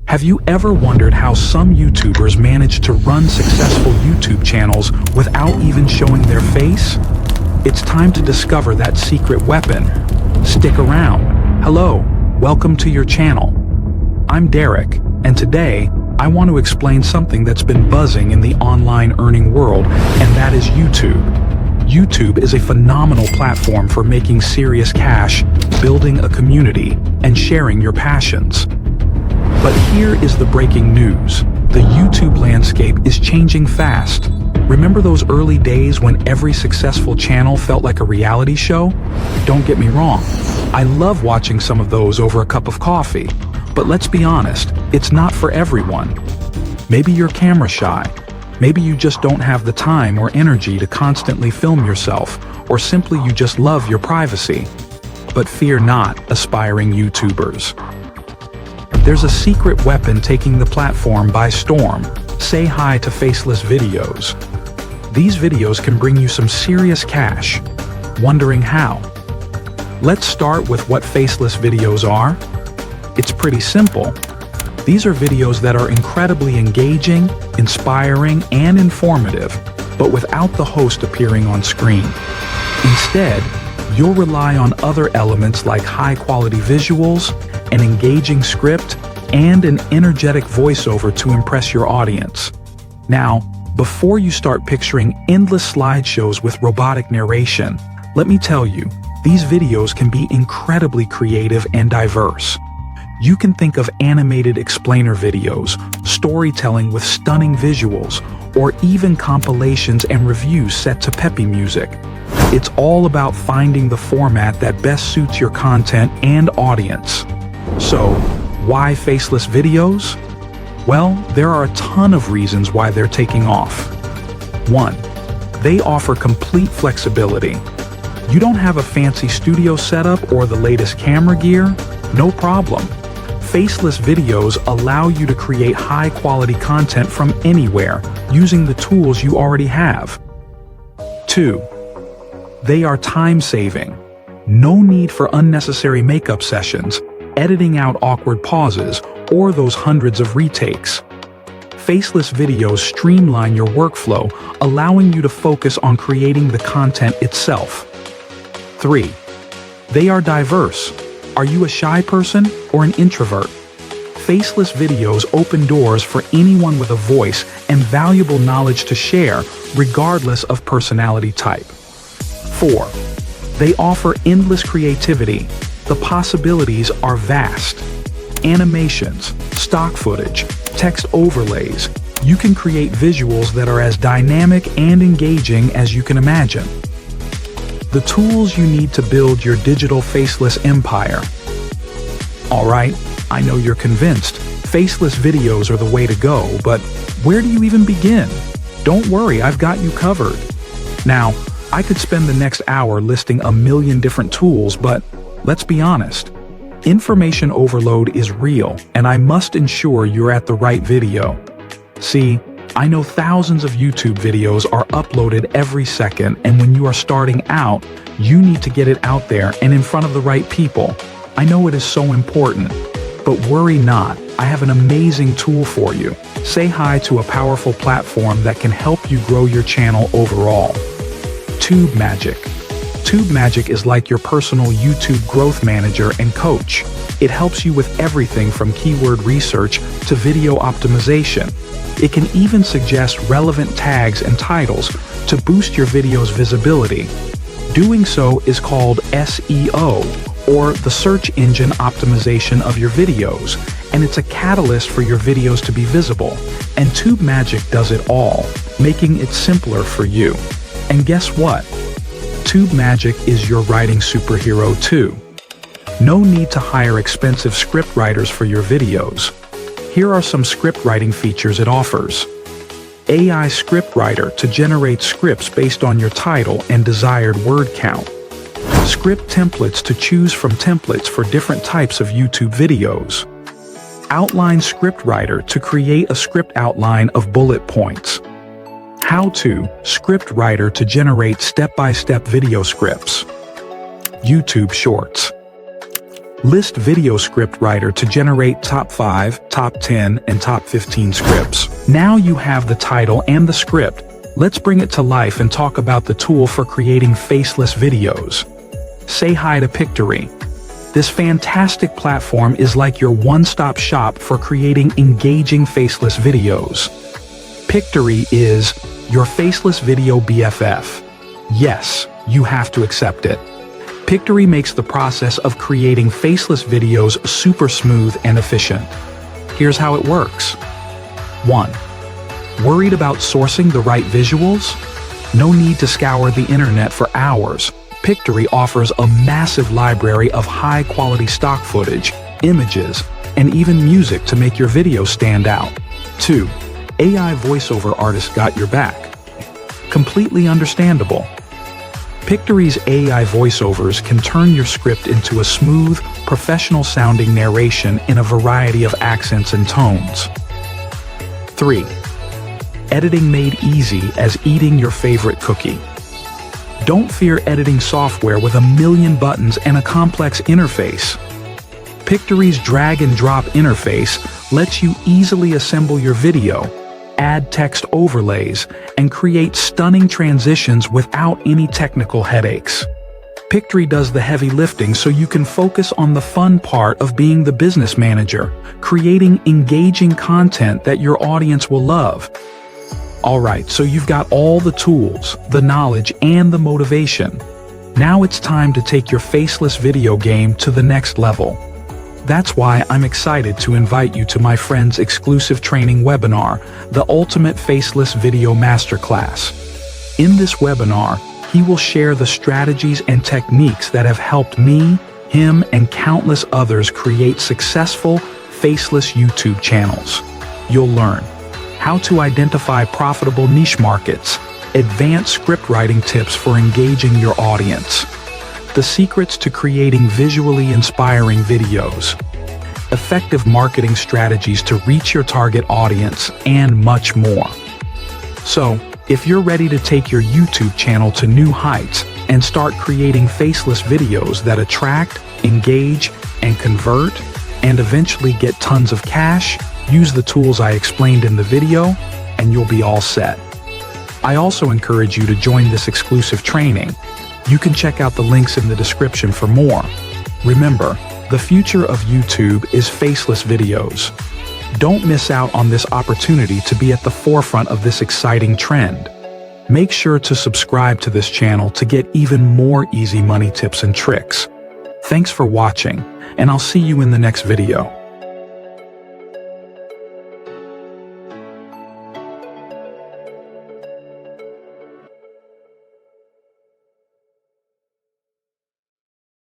Have you ever wondered how some YouTubers manage to run successful YouTube channels without even showing their face? It's time to discover that secret weapon. Stick around. Hello, welcome to your channel. I'm Derek, and today I want to explain something that's been buzzing in the online earning world, and that is YouTube. YouTube is a phenomenal platform for making serious cash, building a community, and sharing your passions. But here is the breaking news. The YouTube landscape is changing fast. Remember those early days when every successful channel felt like a reality show? Don't get me wrong, I love watching some of those over a cup of coffee. But let's be honest, it's not for everyone. Maybe you're camera shy. Maybe you just don't have the time or energy to constantly film yourself, or simply you just love your privacy. But fear not, aspiring YouTubers. There's a secret weapon taking the platform by storm. Say hi to Faceless videos. These videos can bring you some serious cash. Wondering how? Let's start with what Faceless videos are. It's pretty simple. These are videos that are incredibly engaging, inspiring, and informative, but without the host appearing on screen. Instead, you'll rely on other elements like high-quality visuals, an engaging script, and an energetic voiceover to impress your audience. Now, before you start picturing endless slideshows with robotic narration, let me tell you, these videos can be incredibly creative and diverse. You can think of animated explainer videos, storytelling with stunning visuals, or even compilations and reviews set to peppy music. It's all about finding the format that best suits your content and audience. So, why Faceless videos? Well, there are a ton of reasons why they're taking off. 1. They offer complete flexibility. You don't have a fancy studio setup or the latest camera gear? No problem. Faceless videos allow you to create high-quality content from anywhere using the tools you already have. 2. They are time-saving. No need for unnecessary makeup sessions, editing out awkward pauses, or those hundreds of retakes. Faceless videos streamline your workflow, allowing you to focus on creating the content itself. 3. They are diverse. Are you a shy person or an introvert? Faceless videos open doors for anyone with a voice and valuable knowledge to share, regardless of personality type. 4. They offer endless creativity. The possibilities are vast. Animations, stock footage, text overlays. You can create visuals that are as dynamic and engaging as you can imagine. The tools you need to build your digital faceless empire. Alright, I know you're convinced. Faceless videos are the way to go, but where do you even begin? Don't worry, I've got you covered. Now, I could spend the next hour listing a million different tools, but let's be honest. Information overload is real, and I must ensure you're at the right video. See, I know thousands of YouTube videos are uploaded every second, and when you are starting out, you need to get it out there and in front of the right people. I know it is so important, but worry not, I have an amazing tool for you. Say hi to a powerful platform that can help you grow your channel overall. TubeMagic. TubeMagic is like your personal YouTube growth manager and coach. It helps you with everything from keyword research to video optimization. It can even suggest relevant tags and titles to boost your video's visibility. Doing so is called SEO, or the search engine optimization of your videos, and it's a catalyst for your videos to be visible. And TubeMagic does it all, making it simpler for you. And guess what? TubeMagic is your writing superhero too. No need to hire expensive script writers for your videos. Here are some script writing features it offers. AI script writer to generate scripts based on your title and desired word count. Script templates to choose from templates for different types of YouTube videos. Outline script writer to create a script outline of bullet points. How-to script writer to generate step-by-step video scripts. YouTube Shorts. List Video Script Writer to generate top 5, top 10, and top 15 scripts. Now you have the title and the script. Let's bring it to life and talk about the tool for creating faceless videos. Say hi to Pictory. This fantastic platform is like your one-stop shop for creating engaging faceless videos. Pictory is your faceless video BFF. Yes, you have to accept it. Pictory makes the process of creating faceless videos super smooth and efficient. Here's how it works. 1. Worried about sourcing the right visuals? No need to scour the internet for hours. Pictory offers a massive library of high-quality stock footage, images, and even music to make your video stand out. 2. AI voiceover artists got your back. Completely understandable. Pictory's AI voiceovers can turn your script into a smooth, professional-sounding narration in a variety of accents and tones. 3. Editing made easy as eating your favorite cookie. Don't fear editing software with a million buttons and a complex interface. Pictory's drag-and-drop interface lets you easily assemble your video, add text overlays, and create stunning transitions without any technical headaches. Pictory does the heavy lifting so you can focus on the fun part of being the business manager, creating engaging content that your audience will love. Alright, so you've got all the tools, the knowledge, and the motivation. Now it's time to take your faceless video game to the next level. That's why I'm excited to invite you to my friend's exclusive training webinar, the Ultimate Faceless Video Masterclass. In this webinar, he will share the strategies and techniques that have helped me, him, and countless others create successful, faceless YouTube channels. You'll learn how to identify profitable niche markets, advanced script writing tips for engaging your audience, the secrets to creating visually inspiring videos, effective marketing strategies to reach your target audience, and much more. So, if you're ready to take your YouTube channel to new heights and start creating faceless videos that attract, engage, and convert, and eventually get tons of cash, use the tools I explained in the video, and you'll be all set. I also encourage you to join this exclusive training. You can check out the links in the description for more. Remember, the future of YouTube is faceless videos. Don't miss out on this opportunity to be at the forefront of this exciting trend. Make sure to subscribe to this channel to get even more easy money tips and tricks. Thanks for watching, and I'll see you in the next video.